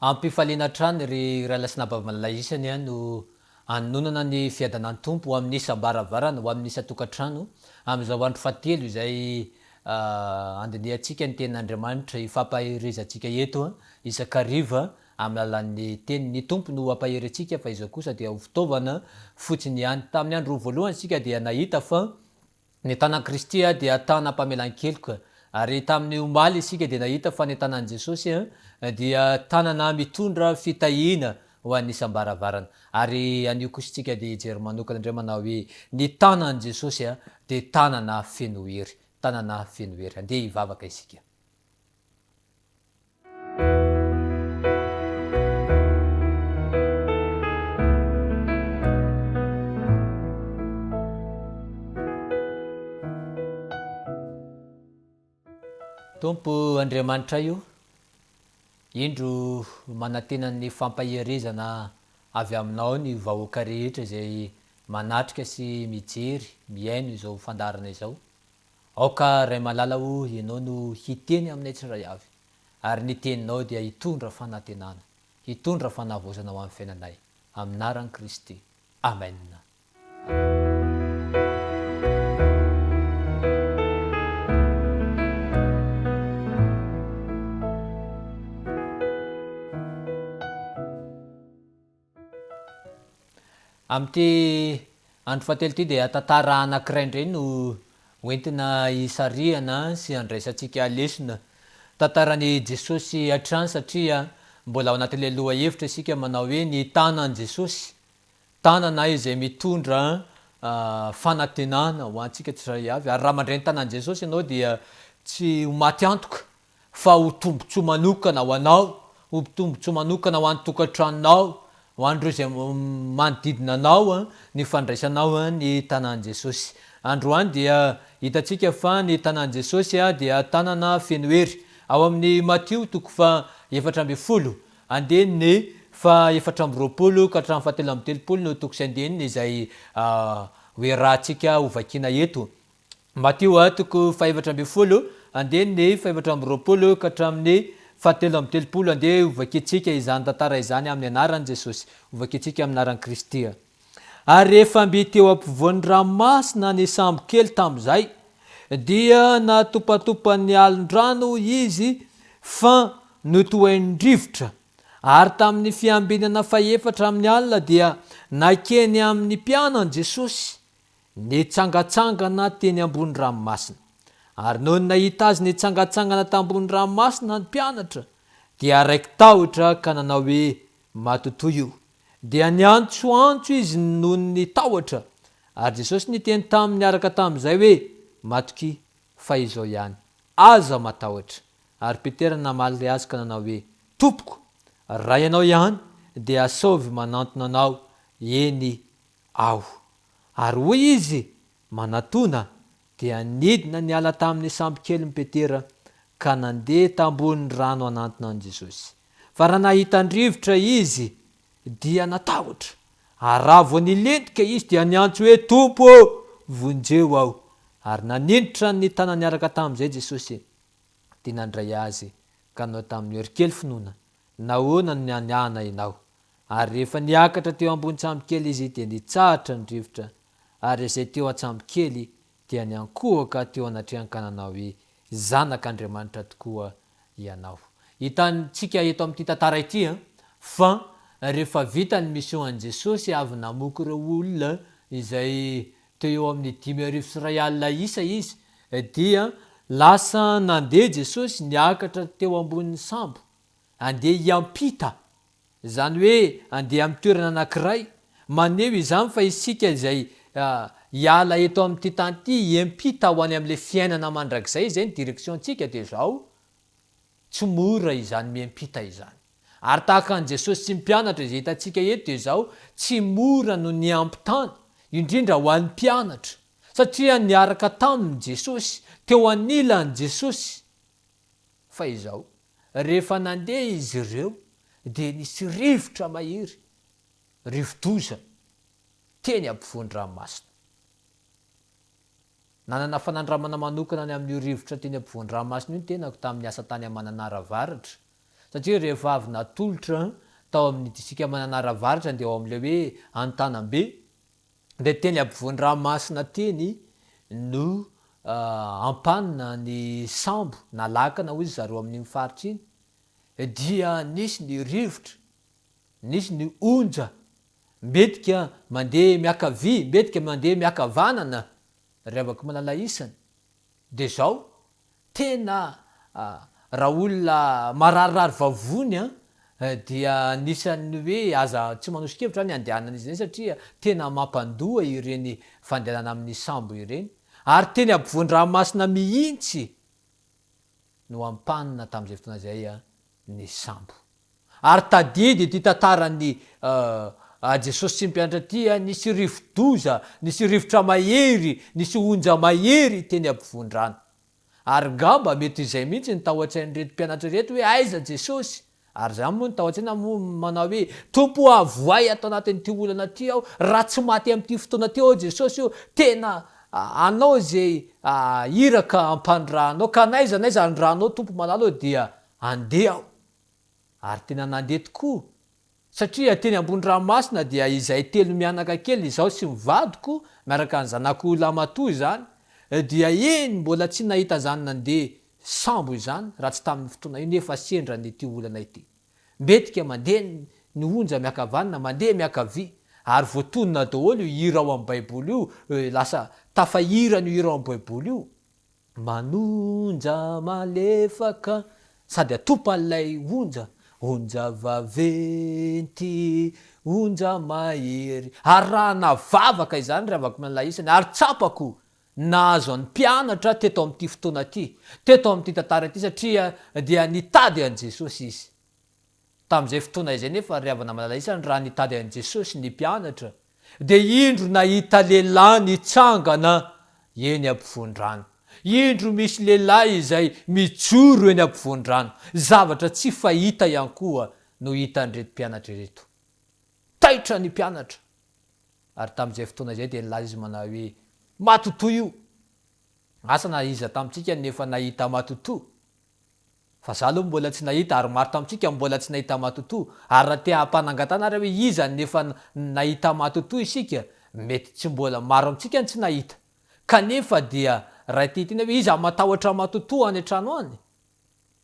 Ampifaliana trano ry ralasina bavamalaisany a no anonana ny fiadana ny tompo ho amin'ny isam-baravarana ho amin'ny isa-tokantrano amin'izao andro fahatelo izay andiniantsika ny tenin'Andriamanitra hifampaherezantsika eto isakariva amin'ny alalan'ny teny ny tompo no hampahery antsika fa izao kosa dia ho fitaovana fotsiny ihany. Tamin'ny andro voalohany sika dia nahita fa ny tanan'i Kristy dia tana mpamelan-keloka ary tamin'ny omaly isika dia nahita fa ny tanan'i Jesosy dia tanana mitondra fitahiana ho an'ny isam-baravarana ary anio kosa dia hijery manokana indray manao hoe ny tanan'i Jesosy dia tanana feno hery, tanana feno hery. Andeha hivavaka isika. Tompo Andriamanitra io, indro manantenan'ny fampaherezana avy aminao ny vahoaka rehetra izay manatrika sy mijery miaino izao fandarana izao. Aoka ray malala ianao no hiteny aminay tsirairay avy ary ny teninao dia hitondra fanantenana, hitondra fanavozana ho amin'ny fiainanay. Amin'ny anaran'i Kristy. Amen. Amin'ity andro fahatelo ity dia tantara anankiray indray no hoentina hisarihana sy handraisantsika lesona. Tantaran'i Jesosy hatrany satria mbola ao anatin'ilay loha hevitra isika manao hoe ny tanan'i Jesosy, tanana izay mitondra fanantenana ho antsika tsirairay avy. Ary raha mandray ny tanan'i Jesosy ianao dia tsy ho maty antoka fa ho tombontsoa manokana ho anao, ho tombontsoa manokana ho an'ny tokantranonao, ho andreo izay manodidina anao ny fandraisanao ny tanan'i Jesosy. Androany dia hitantsika fa ny tanan'i Jesosy dia tanana feno hery. Ao amin'ny Matio 4:40 andeny fa 4:20 ka hatramin'ny 7:30 no tokosy andeniny izay hoe rahantsika ho vakiana eto. Matio 4:40 andeny 4:20 ka hatramin'ny 7:30 andeha ho vakiantsika izany tantara izany amin'ny anaran'i Jesosy, ho vakiantsika amin'ny anaran'i Kristy. Ary rehefa mby teo ampovoan'ny ranomasina ny sambo kely tamin'izay dia natopatopan'ny alon-drano izy fa notohain'ny rivotra. Ary tamin'ny fiambinana faha-efatra amin'ny alina dia nakeny amin'ny mpianany Jesosy nitsangatsangana teny ambony ranomasina. Ary noho nahita azy nitsangatsangana tambony ranomasina ny mpianatra dia raiky tahotra ka nanao hoe matotoy io. Dia niantsoantso izy noho ny tahotra. Ary Jesosy niteny taminy araka tamin'izay hoe matoky fa izao ihany, aza matahotra. Ary Petera namaly azy ka nanao hoe tompoko, raha ianao ihany dia asaovy manantona anao, eny aho. Ary hoy izy manatona dia nidina niala tamin'ny sambo kely Petera ka nandeha tambony rano anantona an' Jesosy. Fa raha nahita ny rivotra izy dia natahotra. Ary raha vao nilentika izy dia niantso hoe tompo, vonjeo aho. Ary nanindrotra ny tana niaraka tamin'izay Jesosy dia nandray azy ka nanao tamin'ny erikely finoana, nahoana ny aniahana ianao. Ary rehefa niakatra teo ambony tsambokely izy dia nitsahatra ny rivotra. Ary izay teo an-tsambokely dia niankohaka teo anatrehany ka nanao hoe zanak'Andriamanitra tokoa ianao. Hitantsika eto amin'ity tantara ity fa rehefa vita ny misioan'i Jesosy avy namoky ireo olona izay teo eo amin'ny 5,000 isa izy dia lasa nandeha Jesosy niakatra teo ambonin'ny sambo andeha hiampita, izany hoe andeha amin'ny toerana anankiray. Maneho izany fa isika izay hiala eto amin'ity tany ity hiampita ho any amin'ilay fiainana mandrakizay izay ny direksiontsika dia izao. Tsy mora izany miampita izany. Ary tahaka an' Jesosy sy mpianatra izay hitantsika eto dia izao, tsy mora no niampitany indrindra ho an'ny mpianatra satria niaraka tamin'ny Jesosy, teo anilan'i Jesosy. Fa izao rehefa nandeha izy ireo dia nisy rivotra mahery, rivo-doza teny ampovoan'ny ranomasina. Nanana fanandramana manokana ny amin'ny rivotra teny ampovoan'ny ranomasina io ny tenako tamin'ny asa tany Mananaravatra satria rehefa avy natolotra tao amin'ny disika mananaravaritra de ao am'le hoe antanambe de teny ampovoan-dranomasina teny no ampanina ny sambo na lakana hoy izy zareo amin'ny faritra iny dia nisy ny rivotra nisy ny onja mbetika mandeha miakavy mbetika mandeha miakavanana ry avaka malala isany de zao tena raha olona mararirary vavony dia nisan'ny hoe aza tsy manosikevitra ny andehanana izy ireny satria tena mampandoa ireny fandehanana amin'ny sambo ireny ary teny ampovoan-dranomasina mihitsy no ampanina tamin'izay fotoana zay ny sambo ary tadidy ty tantaran'ny Jesosy sy mpianatra ty nisy rivo-doza nisy rivotra mahery nisy onja mahery teny ampovoan-drano ary ngamba mety izay mihitsy ny tahoatsain'reto mpianatra reto hoe aiza Jesosy ary zany moa ny tahoatsaina manao hoe tompo avoay atao anatin'ity olana ty aho raha tsy maty am'ty fotoana ty ao Jesosy io tena anao zay iraka ampandrano ka naiza ny ranao tompo malalo dia andeha aho ary tena nandeha tokoa satria teny ambony ranomasina dia izay telo mianaka kely izao sy mivadiko miaraka ny zanak'o lamatoy zany dia eny mbola tsy nahita zany nandeha sambo izany raha tsy tamin'ny fotoana io nefa sendra nyty olana ity mbetika mandeha ny onja miakavanina mandeha miakavy ary voatonina daholo hira ao amin'ny baiboly io lasa tafahira ny hira ao amin'ny baiboly io manonja malefaka sady atopa an'ilay onja vaventy onja mahery ary raha navavaka izany ry avaka manala isany ary tsapako nahazo any mpianatra teto amin'ity fotoana ty teto amin'ity tantara ty satria dia nitady an Jesosy izy tamin'izay fotoana izay nefa ry havana malala isany raha nitady an Jesosy ny mpianatra de indro nahita lehilahy nitsangana eny ampovoan-drano indro misy lehilahy izay mijoro eny ampovoan-drano zavatra tsy fahita ihany koa no hitan'reto mpianatra reto taitra ny mpianatra ary tamin'izay fotoana izay de nilaza izy manao hoe matotoa io asa na iza tamintsika nefa nahita matotoa fa za aloha mbola tsy nahita ary maro tamintsika mbola tsy nahita matotoa ary raha te hampanangatana raha hoe iza nefa nahita matotoa isika mety tsy mbola maro amintsika tsy nahita kanefa dia raha titiny hoe iza matahotra matotoa any an-trano any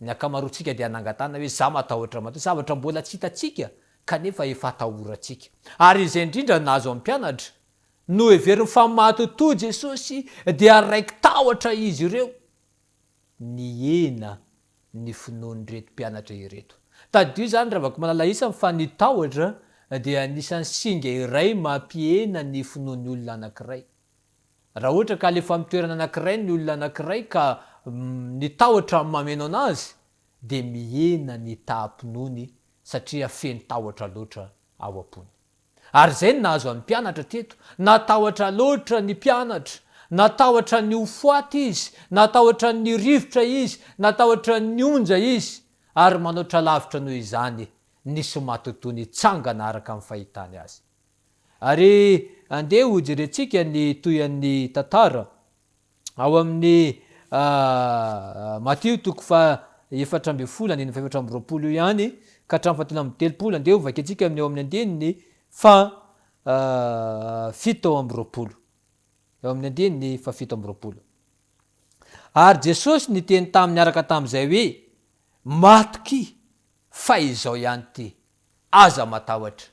ny akamaroantsika dia nangatana hoe za matahotra matotoa zavatra mbola tsy hitatsika kanefa efa atahorantsika ary izay indrindra nahazo amin'ny mpianatra no heveriny fa matotoa Jesosy dia raiky tahotra izy ireo niena ny finoan'reto mpianatra ireto tadio zany raha vako malala isany fa ny tahotra dia nisan'ny singa iray mampiena ny finoan'ny olona anankiray raha ohatra ka alefa mitoerana anankiray ny olona anankiray ka ny tahotra mameno anazy de miena ny tahampinony satria feno tahotra loatra ao ampony ary zay ny nahazo amin'ny mpianatra teto natahotra loatra ny mpianatra natahotra ny hofoaty izy natahotra ny rivotra izy natahotra ny onja izy ary manoatra lavitra noho izany nisy matotoa ny tsangana araka amin'ny fahitany azy ary andeha ho jerentsika ny toyan'ny tantara ao amin'ny Matio toko fa 7:20 ihany ka hatramin'ny 7:30 andeha ho vakiantsika amin'ny eo amin'ny andeniny fa 7:20 eo amin'ny andeniny fa 7:20 ary Jesosy niteny tamin'ny araka tamin'izay hoe matoky fa izao ihany ty aza matahotra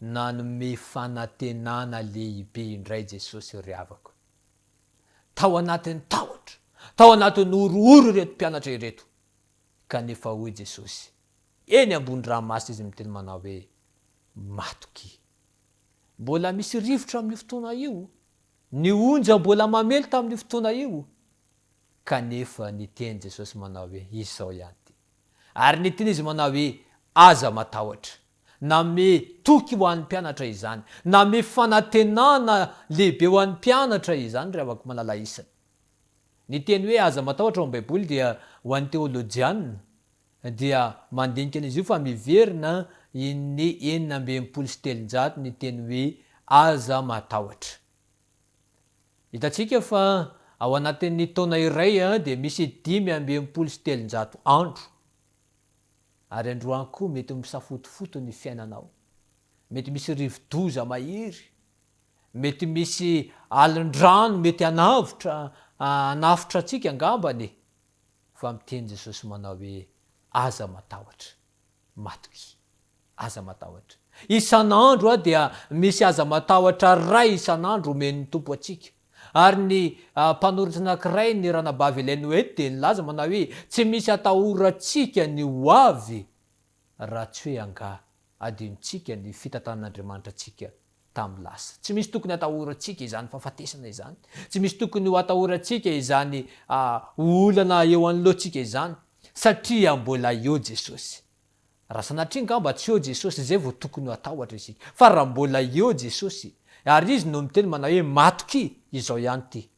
nanome fanantenana lehibe indray Jesosy ry havako tao anatin'ny tahotra tao anatin'ny orooro reto mpianatra ireto kanefa hoy Jesosy eny ambony ranomasina izy miteny manao hoe matoky mbola misy rivotra amin'ny fotoana io ny onja mbola mamely tamin'ny fotoana io kanefa niteny Jesosy manao hoe izao ihany ty ary niteny izy manao hoe aza matahotra name toky ho an'ny mpianatra izany name fanantenana lehibe ho an'ny mpianatra izany ry havako malala isany niteny hoe aza matahotra ao amin'ny baiboly dia ho an'ny teolojianina dia mandinika an'izy io fa miverina ny 9:30 ny teny hoe aza matahotra hitatsika fa ao anatin'ny taona iray dia misy 5:30 andro ary androany koa mety misafotofoto ny fiainanao, mety misy rivo-doza mahiry, mety misy alin-drano mety anafitra atsika angambany, fa miteny Jesosy manao hoe aza matahotra, matoky, aza matahotra. Isan'andro dia misy aza matahotra ray isan'andro omen'ny tompo atsika. Ary ny mpanoratra anankiray ny ranabavy ilainy hoe dia nilaza manao hoe tsy misy atahorantsika ny ho avy raha tsy hoe anga adinontsika ny fitantan'Andriamanitra atsika tamin'ny lasa. Tsy misy tokony atahorantsika izany fahafatesana izany. Tsy misy tokony ho atahorantsika izany olana eo anoloantsika izany, satria mbola eo Jesosy. Raha sanatria ngamba tsy eo Jesosy izay vao tokony ho atahotra isika, fa raha mbola eo Jesosy, ary izy no miteny manao hoe matoky, izao ihany ty,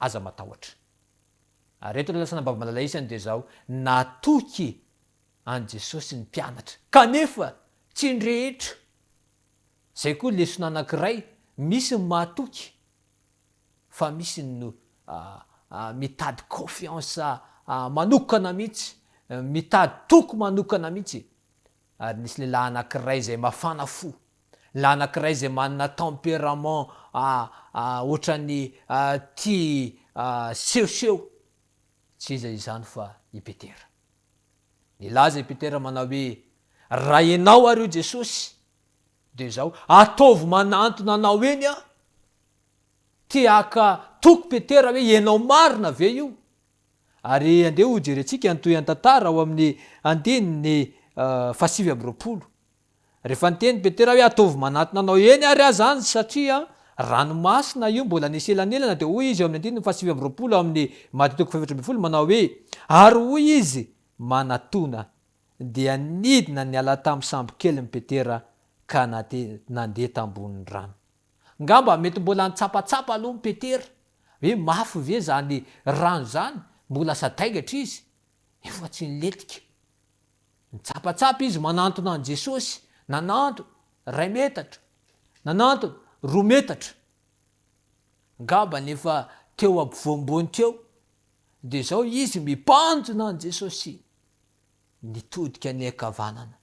aza matahotra. Ary eto ilay sanabavy malala isany dia izao, natoky an Jesosy ny mpianatra, kanefa tsy indrehetra. Zay koa lesona anankiray, misy ny matoky, fa misy no mitady confiance manokana mihitsy, mitady toko manokana mihitsy. Ary nisy lehilahy anankiray izay mafana fo, lahy anankiray izay manana tempérament ohatran'ny sehoseho, tsy iza izany fa i Petera. Nilaza i Petera manao hoe raha ianao ary io Jesosy, dia izao ataovy manantona anao eny a. Tiaka toko Petera hoe ianao marina ve io? Ary andeha ho jerentsika nytoy an-tantara ao amin'ny andininy 7:20. Rehefa niteny Petera hoe ataovy manantona anao eny ary azany satria ranomasina io mbola nisy elanelana, dia hoy izy ao amin'ny andininy 7:20 amin'ny Mateo 5:20 manao hoe ary hoy izy manatona dia nidina niala tamin'ny sambo kely ny Petera ka nandeha tambonin'ny rano. Ngamba mety mbola nitsapatsapa aloha ny Petera hoe mafy ve zany rano zany, mbola sadaigatra izy, efa tsy niletika. Nitsapatsapa izy manantona an Jesosy, nananto 2 metatra, nananto 2 metatra. Ngamba nefa teo ampovoambony teo, dia izao izy mipanjona an Jesosy, nitodika ny ankavanana,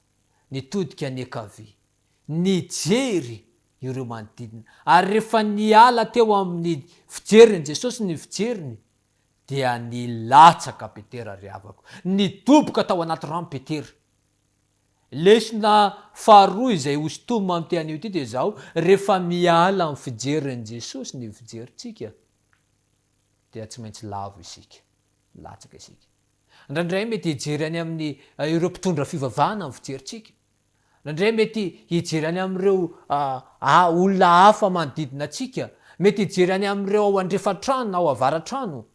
nitodika ny ankavia, nijery ireo manodidina. Ary rehefa niala teo amin'ny fijeriny Jesosy ny fijeriny, dia nilatsaka Petera ry havako, nidoboka tao anaty rano Petera. Lesona faharoa izay hositoma amin'ny tean'io ity dia izao, rehefa miala amin'ny fijerin'i Jesosy ny fijerintsika, dia tsy maintsy lavo isika, latsaka isika. Indraindray mety hijery any amin'ny ireo mpitondra fivavahana amin'ny fijerintsika. Indraindray mety hijery any amin'ireo olona hafa manodidina atsika, mety hijery any amin'ireo ao andrefa-trano na ao avara-trano.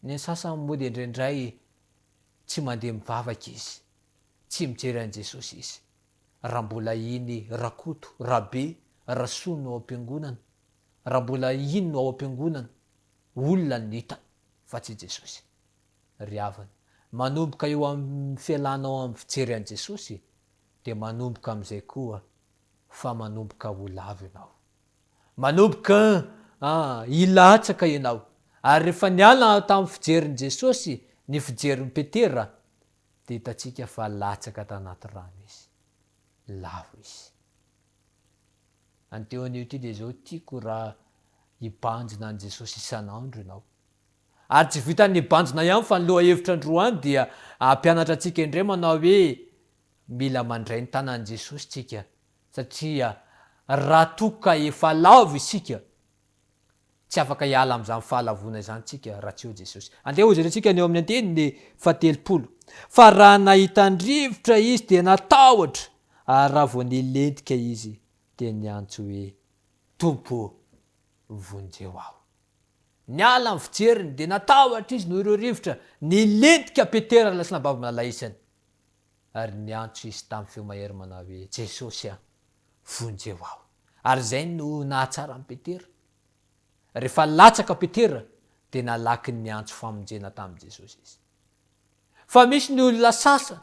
Ny sasany moa dia indraindray tsy mandeha mivavaka izy, tsy mijery an Jesosy izy. Raha mbola iny rakoto, rabe, rasoa no ao am-piangonana, raha mbola iny no ao am-piangonana, olona ny hita fa tsy Jesosy. Ry havana, manomboka eo amin'ny fialanao amin'ny fijery an Jesosy, dia manomboka amin'izay koa fa manomboka ho lavo ianao, manomboka hilatsaka ianao. Ary rehefa niala tamin'ny fijerin'i Jesosy ny fijerin'i Petera, dia hitantsika fa latsaka tanaty rano izy, lavo izy. Anteo an'io ity dia izao tiako raha hibanjina an Jesosy isan'andro ianao. Ary tsy vitan'ny hibanjina ihany fa ny loha hevitra androany dia ampianatra antsika indray manao hoe mila mandray ny tanan'i Jesosy tsika, satria raha toka efa lavo isika, tsy afaka hiala amin'izany fahalavona izany tsika raha tsy eo Jesosy. Andeha ho jerentsika ny eo amin'ny andininy 7. Fa raha nahita andrivotra izy dia natahotra, ary raha vao nilentika izy dia niantso hoe Tompo, vonjeo aho. Niala amin'ny fijeriny dia natahotra izy noho ireo rivotra, nilentika Petera lasina bavy malala isany, ary niantso izy tamin'ny feo mahery manao hoe Jesosy a, vonjeo aho. Ary izay no nahatsara amin'ny Petera. Rehefa latsaka Petera dia nalaky niantso famonjena tamin'i Jesosy izy. Fa misy ny olona sasany,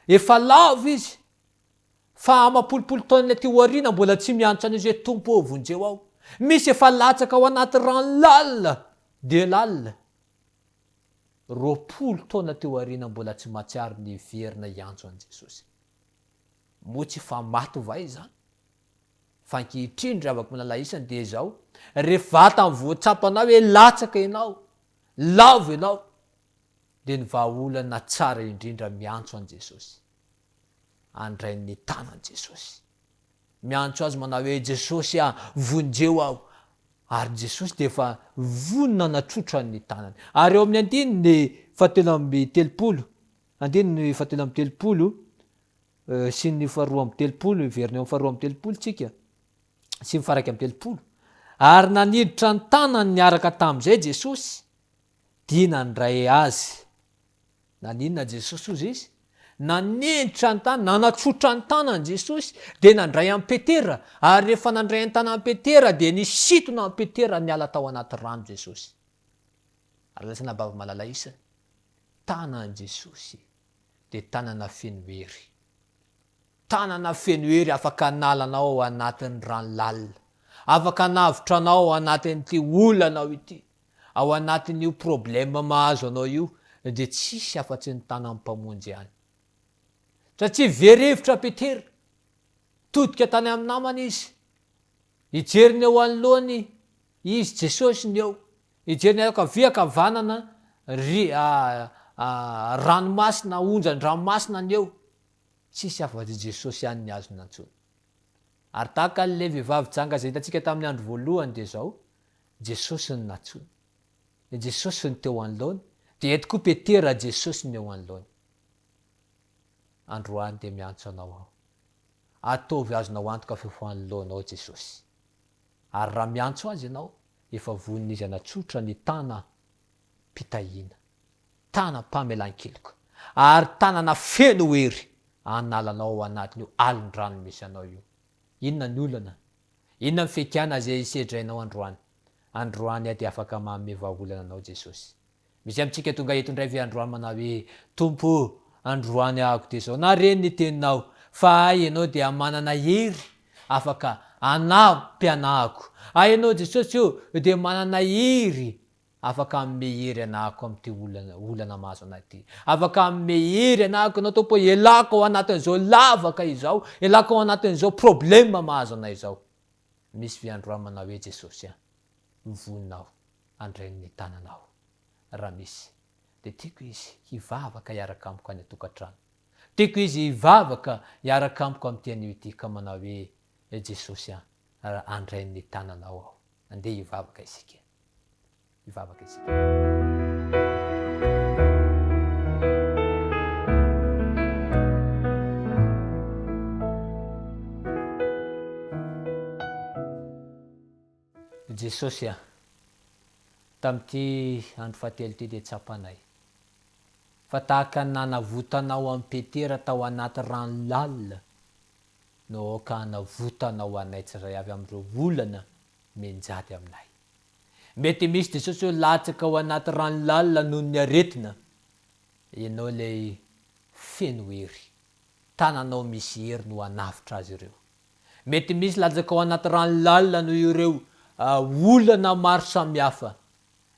efa lavo izy, fa amapolopolo taona aty aoriana mbola tsy miantso an'izy hoe Tompo, vonjeo aho. Misy efa latsaka ao anaty rano lalina dia lalina. roapolo taona teo arina mbola tsy matsiaro ny verina iantso an' Jesosy. Moa tsy fa maty vai zany. Fa ankehitriny ry avako malala isany dia izao, rehefa vata amin'ny voatsapanao hoe latsaka ianao, lavo ianao, dia ny vahaolana tsara indrindra miantso an' Jesosy. Andray ny tanan' Jesosy. Miantso azy manao hoe Jesosy vonjeo aho. Ary Jesosy dia efa vonona natsotra ny tanany. Ary eo amin'ny andininy fahatelo amby telopolo, andininy fahatelo amby telopolo, sy ny faharoa amby telopolo, verina eo faharoa amby telopolo tsika, sy mifaraka amby telopolo. Ary naniditra ny tanany niaraka tamin'izay Jesosy, dia nandray azy. Naninona Jesosy ozy izy? Naniditra ny tanany, nanatsotra ny tanany Jesosy, dia nandray an'i Petera. Ary rehefa nandray ny tanany Petera, dia nisitona an'i Petera niala tao anaty rano Jesosy. Ary lasana bava malala isany, tanan Jesosy dia tanana feno hery. Tanana feno hery afaka nalanao ao anatin'ny rano lalina. Afaka navitra anao ao anatin'ity olanao ity. Ao anatin'io problema mahazo anao io, dia tsisy afa-tsy ny tanan'ny mpamonjy ihany. Satria verevitra Petera, todika tany amin'ny namany izy, hijeriny eo anoloany izy Jesosy ny eo, hijeriny ankavia ankavanana ranomasina, onjan-dranomasina ny eo, tsisy afa-tsy Jesosy ihany ny azo nantsony. Ary tahaka an'ilay vehivavy janga izay hitantsika tamin'ny andro voalohany dia izao, Jesosy ny nantsony. Jesosy ny teo anoloany, dia eto koa Petera Jesosy ny eo anoloany. Androany dia miantso anao aho. Ataovy azonao antoka fa anoloanao Jesosy. Ary raha miantso azy ianao, efa vonona izy hanatsotra ny tana mpitahiana, tana mpamelan-keloka, ary tanana feno hery analanao ao anatin'io alin-drano misy anao io. Inona ny olana? Inona ny fekana izay sedrainao androany? Androany dia afaka manome vahaolana anao Jesosy. Misy amintsika tonga eto indray ve androany manao hoe Tompo, androany ahako dia izao. Na reny ny teninao, fa ay ianao dia manana hery afaka anampy anahako. Ay ianao Jesosy io dia manana hery afaka amme hery anahako amin'ity olana mahazo anaty. Afaka amme hery anahako ianao Tompo, elako ao anatin'izao lavaka izao, elako ao anatin'izao problema mahazo anay izao. Misy ve androany manao hoe Jesosy mivononao, andrainy tananao. Raha misy, dia tiako izy hivavaka hiaraka amiko any an-tokantrano. Tiako izy hivavaka hiaraka amiko amin'ity anio ity, ka manao hoe Jesosy andrainy tananao aho. Andeha hivavaka isika. Hivavaka isika. Jesosy tamin'ity andro fahatelo ity dia tsapanay. Fa tahaka nanavotanao amin'ny Petera tao anaty rano lalina, no ka navotanao anay tsiray avy amin'ireo olana menjady aminay. Mety misy Jesosy hoe latsaka ao anaty rano lalina noho ny aretina, ianao ilay feno hery, tananao misy hery no hanavitra azy ireo. Mety misy latsaka ao anaty rano lalina noho ireo olana maro samihafa,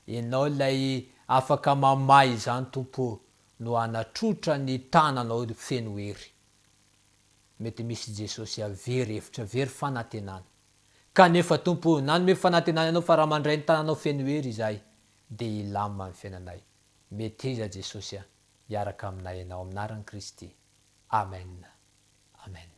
ianao ilay afaka mamay izany Tompo, no hanatrotra ny tananao feno hery. Mety misy Jesosy very hevitra, very fanantenana. Kanefa Tompo, nanome fanantenana ianao fa raha mandray ny tananao feno hery izahay, dia ilamina amin'ny fiainanay. Mety iza Jesosy hiaraka aminay ianao amin'ny anaran'i Kristy. Amen. Amen.